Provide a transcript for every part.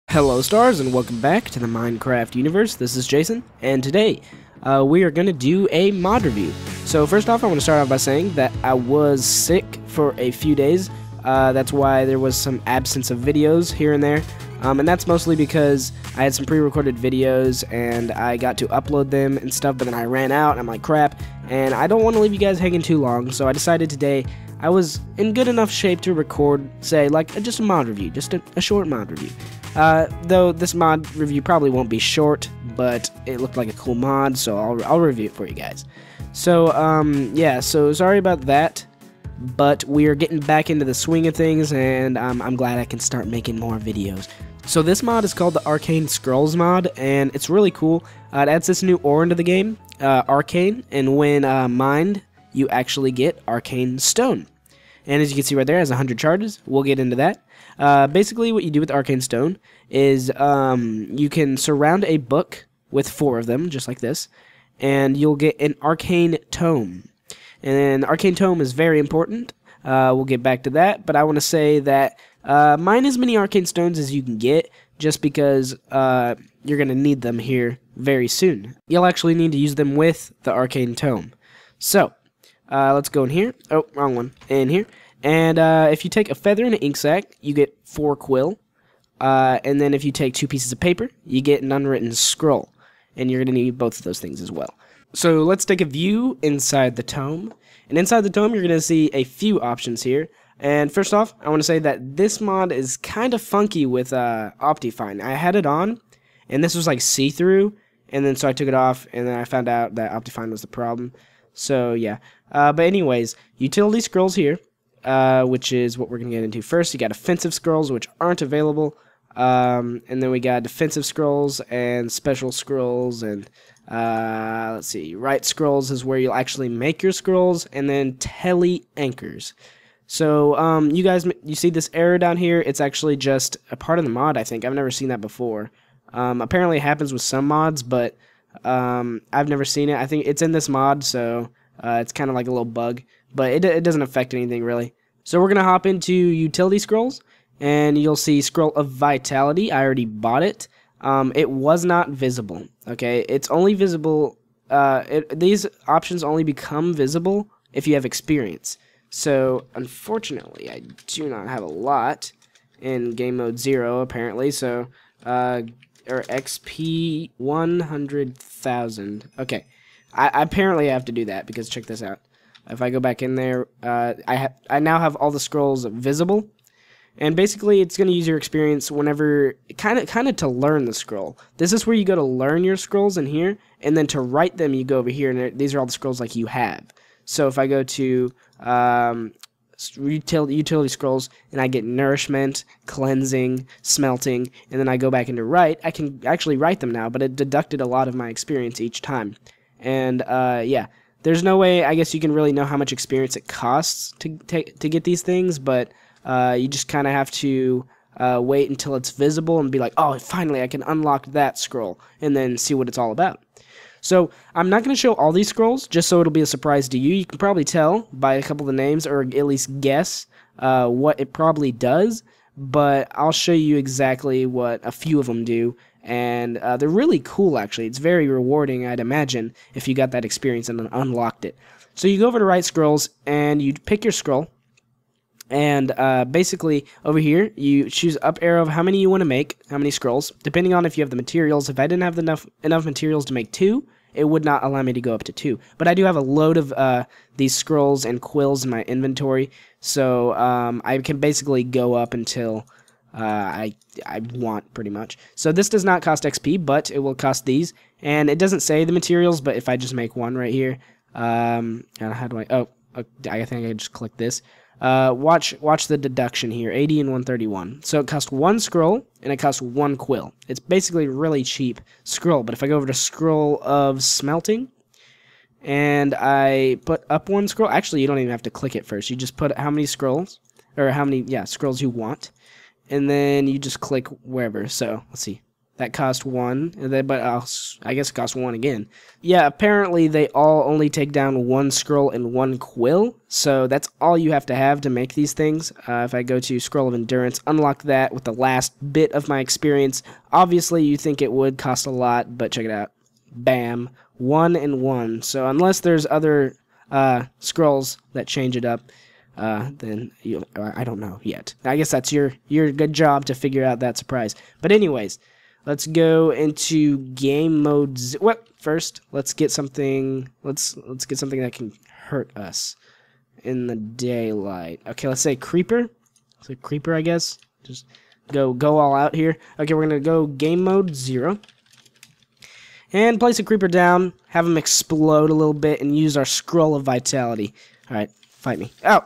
Hello stars and welcome back to the Minecraft universe. This is Jason, and today we are going to do a mod review. So first off, I want to start off by saying that I was sick for a few days. That's why there was some absence of videos here and there. And that's mostly because I had some pre-recorded videos and I got to upload them and stuff, but then I ran out and I'm like, crap, and I don't want to leave you guys hanging too long, so I decided today I was in good enough shape to record, say, like, just a mod review, just a short mod review. Though this mod review probably won't be short, but it looked like a cool mod, so I'll review it for you guys. So, yeah, so sorry about that, but we are getting back into the swing of things, and I'm glad I can start making more videos. So this mod is called the Arcane Scrolls mod, and it's really cool. It adds this new ore into the game, Arcane, and when mined, you actually get Arcane Stone. And as you can see right there, it has 100 charges. We'll get into that. Basically, what you do with Arcane Stone is you can surround a book with 4 of them, just like this, and you'll get an Arcane Tome. And Arcane Tome is very important. We'll get back to that, but I want to say that mine as many Arcane Stones as you can get, just because you're going to need them here very soon. You'll actually need to use them with the Arcane Tome. So, let's go in here. Oh, wrong one. In here. And if you take a feather and an ink sac, you get 4 quill. And then if you take 2 pieces of paper, you get an unwritten scroll. And you're going to need both of those things as well. So let's take a view inside the tome. And inside the tome, you're going to see a few options here. And first off, I want to say that this mod is kind of funky with Optifine. I had it on, and this was like see-through. And then so I took it off, and then I found out that Optifine was the problem. So yeah. But anyways, utility scrolls here, which is what we're going to get into first. You got offensive scrolls, which aren't available. And then we got defensive scrolls and special scrolls. And let's see, right scrolls is where you'll actually make your scrolls. And then tele anchors. So you guys, you see this arrow down here? It's actually just a part of the mod, I think. I've never seen that before. Apparently it happens with some mods, but I've never seen it. I think it's in this mod, so it's kind of like a little bug, but it doesn't affect anything really. So we're gonna hop into utility scrolls, and you'll see Scroll of Vitality. I already bought it. It was not visible. Okay, it's only visible. These options only become visible if you have experience. So unfortunately, I do not have a lot in game mode 0 apparently. So or XP 100,000. Okay, I apparently have to do that because check this out. If I go back in there, I now have all the scrolls visible, and basically it's going to use your experience whenever kind of to learn the scroll. This is where you go to learn your scrolls in here, and then to write them you go over here, and these are all the scrolls like you have. So if I go to utility scrolls and I get nourishment, cleansing, smelting, and then I go back into write, I can actually write them now, but it deducted a lot of my experience each time. And yeah, there's no way I guess you can really know how much experience it costs to get these things, but you just kind of have to wait until it's visible and be like, oh, finally I can unlock that scroll, and then see what it's all about. So I'm not going to show all these scrolls, just so it'll be a surprise to you. You can probably tell by a couple of the names, or at least guess what it probably does, but I'll show you exactly what a few of them do, and they're really cool actually. It's very rewarding, I'd imagine, if you got that experience and then unlocked it. So you go over to Write Scrolls, and you pick your scroll, and basically over here you choose up arrow of how many you want to make, how many scrolls, depending on if you have the materials. If I didn't have enough materials to make 2, it would not allow me to go up to 2. But I do have a load of these scrolls and quills in my inventory, so I can basically go up until I want, pretty much. So this does not cost XP, but it will cost these. And it doesn't say the materials, but if I just make 1 right here, how do I? Oh, I think I just click this. Watch the deduction here, 80 and 131. So it costs 1 scroll, and it costs 1 quill. It's basically really cheap scroll, but if I go over to Scroll of Smelting, and I put up 1 scroll, actually you don't even have to click it first, you just put how many scrolls, or how many, yeah, scrolls you want, and then you just click wherever. So, let's see, that cost 1, but I guess it costs 1 again. Yeah, apparently they all only take down 1 scroll and 1 quill, so that's all you have to make these things. If I go to Scroll of Endurance, unlock that with the last bit of my experience. Obviously, you think it would cost a lot, but check it out. Bam. 1 and 1. So unless there's other scrolls that change it up, then I don't know yet. I guess that's your good job to figure out that surprise. But anyways, let's go into game modes. Well, first, let's get something. Let's get something that can hurt us in the daylight. Okay, let's say creeper. So creeper, I guess. Just go all out here. Okay, we're gonna go game mode 0. And place a creeper down, have him explode a little bit, and use our Scroll of Vitality. Alright, fight me. Ow!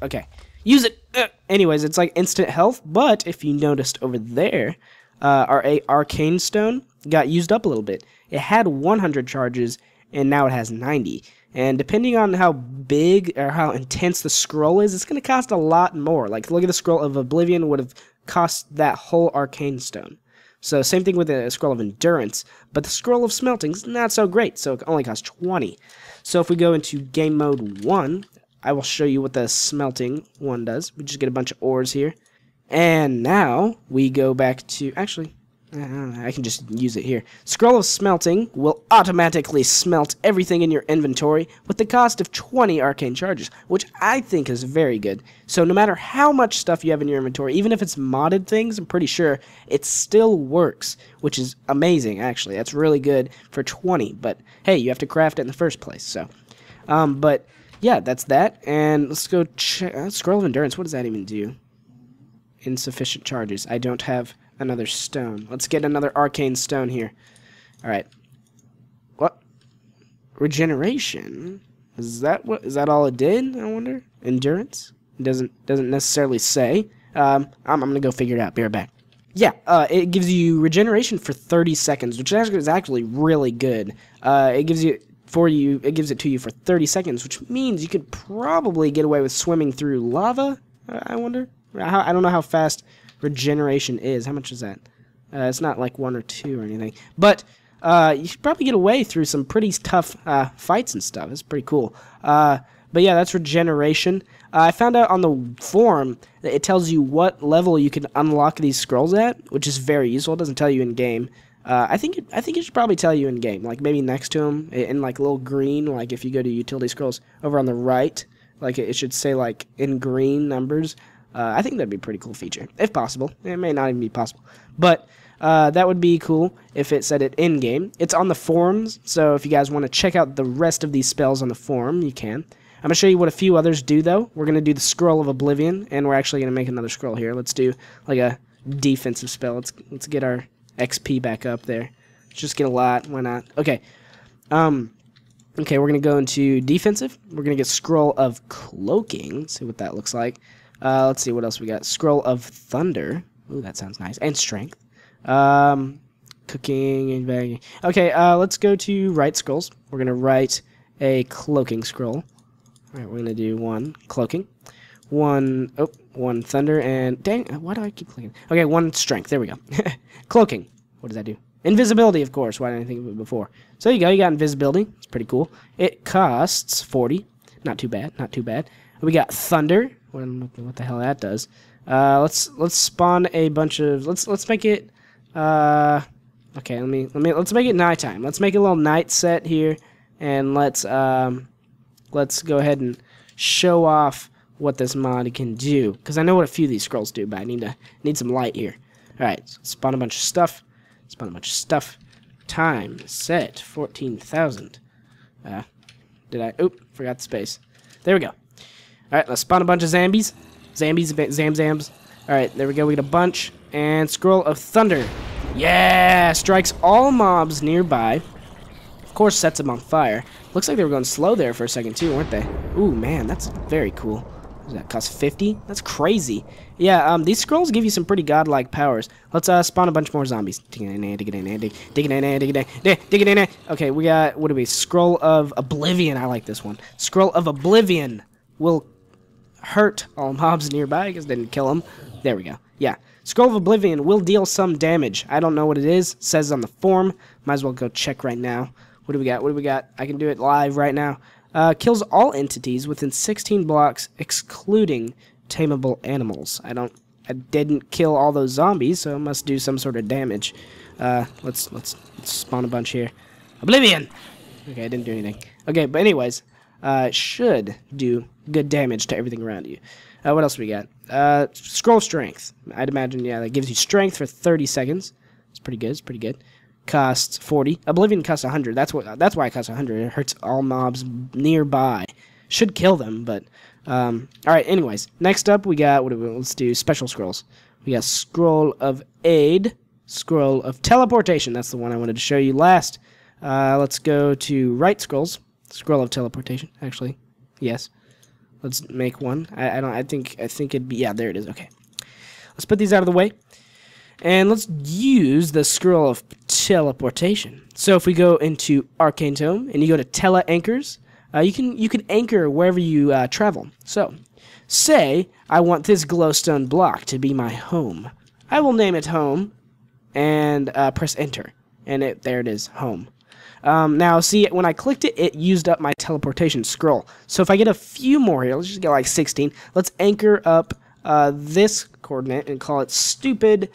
Okay. Use it! Anyways, it's like instant health, but if you noticed over there, our Arcane Stone got used up a little bit. It had 100 charges, and now it has 90. And depending on how big or how intense the scroll is, it's going to cost a lot more. Like, look at the Scroll of Oblivion would have cost that whole Arcane Stone. So same thing with the Scroll of Endurance, but the Scroll of Smelting is not so great, so it only costs 20. So if we go into game mode 1, I will show you what the Smelting one does. We just get a bunch of ores here. And now we go back to, actually, I can just use it here. Scroll of Smelting will automatically smelt everything in your inventory with the cost of 20 arcane charges, which I think is very good. So no matter how much stuff you have in your inventory, even if it's modded things, I'm pretty sure it still works, which is amazing, actually. That's really good for 20, but hey, you have to craft it in the first place, so. But yeah, that's that, and let's go check, Scroll of Endurance, what does that even do? Insufficient charges. I don't have another stone. Let's get another arcane stone here. Alright. What? Regeneration? Is that all it did, I wonder? Endurance? It doesn't necessarily say. I'm gonna go figure it out. Be right back. Yeah, it gives you regeneration for 30 seconds, which is actually really good. It gives it to you for 30 seconds, which means you could probably get away with swimming through lava, I wonder. I don't know how fast regeneration is. How much is that? It's not like 1 or 2 or anything. But you should probably get away through some pretty tough fights and stuff. It's pretty cool. But yeah, that's regeneration. I found out on the forum that it tells you what level you can unlock these scrolls at, which is very useful. It doesn't tell you in game. I think it should probably tell you in game, like maybe next to them in like a little green. Like if you go to utility scrolls over on the right, like it should say like in green numbers. I think that'd be a pretty cool feature, if possible. It may not even be possible, but that would be cool if it said it in-game. It's on the forums, so if you guys want to check out the rest of these spells on the forum, you can. I'm going to show you what a few others do, though. We're going to do the Scroll of Oblivion, and we're actually going to make another scroll here. Let's do like a defensive spell. Let's get our XP back up there. Let's just get a lot. Why not? Okay. Okay, we're going to go into defensive. We're going to get Scroll of Cloaking. See what that looks like. Let's see what else we got. Scroll of Thunder. Ooh, that sounds nice. And Strength. Cooking and bagging. Okay, let's go to Write Scrolls. We're going to write a Cloaking Scroll. Alright, we're going to do 1 Cloaking. 1 Thunder, and dang, why do I keep clicking? Okay, 1 Strength. There we go. Cloaking. What does that do? Invisibility, of course. Why didn't I think of it before? So there you go. You got invisibility. It's pretty cool. It costs 40. Not too bad. Not too bad. We got Thunder. What the hell that does? Let's spawn a bunch of. Let's make it. Okay. Let's make it nighttime. Let's make a little night set here, and let's go ahead and show off what this mod can do. Because I know what a few of these scrolls do, but I need some light here. All right. So spawn a bunch of stuff. Spawn a bunch of stuff. Time set 14,000. Did I? Oop, forgot the space. There we go. Alright, let's spawn a bunch of zombies. Zams. Alright, there we go. We get a bunch. And Scroll of Thunder. Yeah! Strikes all mobs nearby. Of course, sets them on fire. Looks like they were going slow there for a second, too, weren't they? Ooh, man, that's very cool. What does that cost? 50? That's crazy. Yeah, these scrolls give you some pretty godlike powers. Let's spawn a bunch more zombies. Okay, we got, what do we? Scroll of Oblivion. I like this one. Scroll of Oblivion will hurt all mobs nearby because they didn't kill them. There we go. Yeah. Scroll of Oblivion will deal some damage. I don't know what it is. It says on the form. Might as well go check right now. What do we got? What do we got? I can do it live right now. Kills all entities within 16 blocks, excluding tameable animals. I didn't kill all those zombies, so it must do some sort of damage. Let's spawn a bunch here. Oblivion! Okay, I didn't do anything. Okay, but anyways, should do good damage to everything around you. What else we got? Scroll strength. I'd imagine, yeah, that gives you strength for 30 seconds. It's pretty good. It's pretty good. Costs 40. Oblivion costs 100. That's why it costs 100. It hurts all mobs nearby. Should kill them, but all right. Anyways, next up we got let's do special scrolls. We got Scroll of Aid, Scroll of Teleportation. That's the one I wanted to show you last. Let's go to Right Scrolls. Scroll of Teleportation. Actually, yes. Let's make one. I think it'd be, yeah, there it is. Okay. Let's put these out of the way. And let's use the Scroll of Teleportation. So if we go into Arcane Tome and you go to Tele Anchors, you can anchor wherever you travel. So, say I want this glowstone block to be my home. I will name it home and press enter. And there it is, home. Now, see, when I clicked it, it used up my teleportation scroll. So if I get a few more here, let's just get like 16. Let's anchor up this coordinate and call it stupid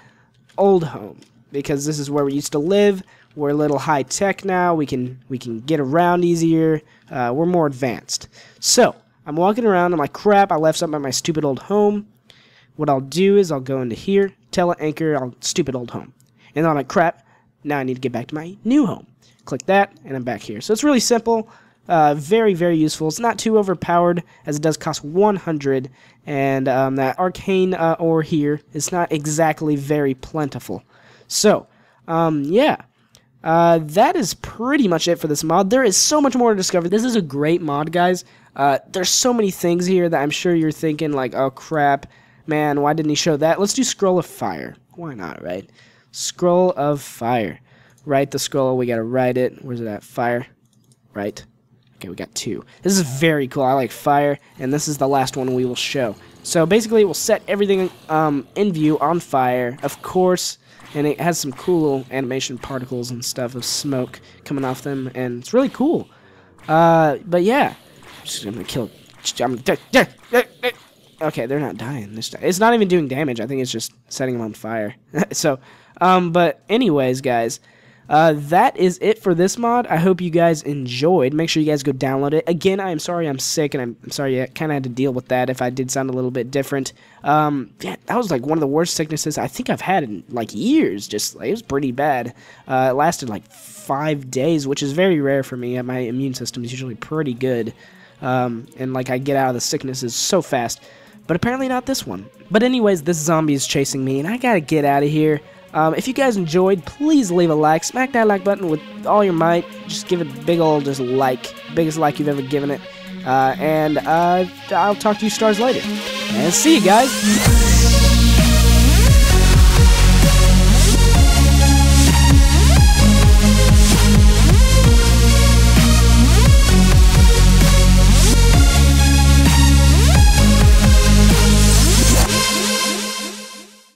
old home, because this is where we used to live. We're a little high tech now. We can get around easier. We're more advanced. So I'm walking around. I'm like, crap, I left something at my stupid old home. What I'll do is I'll go into here, tele-anchor, stupid old home. And then I'm like, crap, now I need to get back to my new home. Click that, and I'm back here. So it's really simple, very, very useful. It's not too overpowered, as it does cost 100, and that arcane ore here is not exactly very plentiful. So, yeah, that is pretty much it for this mod. There is so much more to discover. This is a great mod, guys. There's so many things here that I'm sure you're thinking, like, oh, crap, man, why didn't he show that? Let's do Scroll of Fire. Why not, right? Scroll of Fire. Write the scroll. We gotta write it. Where's it at? Fire. Right. Okay, we got 2. This is very cool. I like fire, and this is the last one we will show. So basically, it will set everything in view on fire, of course, and it has some cool little animation particles and stuff of smoke coming off them, and it's really cool. But yeah, I'm gonna kill. Okay, they're not dying this time. It's not even doing damage. I think it's just setting them on fire. So, but anyways, guys. That is it for this mod. I hope you guys enjoyed. Make sure you guys go download it. Again, I am sorry I'm sick, and I'm sorry I kind of had to deal with that if I did sound a little bit different. Yeah, that was like one of the worst sicknesses I think I've had in like years. Just like, it was pretty bad. It lasted like 5 days, which is very rare for me. My immune system is usually pretty good, and like I get out of the sicknesses so fast. But apparently not this one. But anyways, this zombie is chasing me, and I gotta get out of here. If you guys enjoyed, please leave a like. Smack that like button with all your might. Just give it a big old like. Biggest like you've ever given it. And I'll talk to you stars later. And see you guys.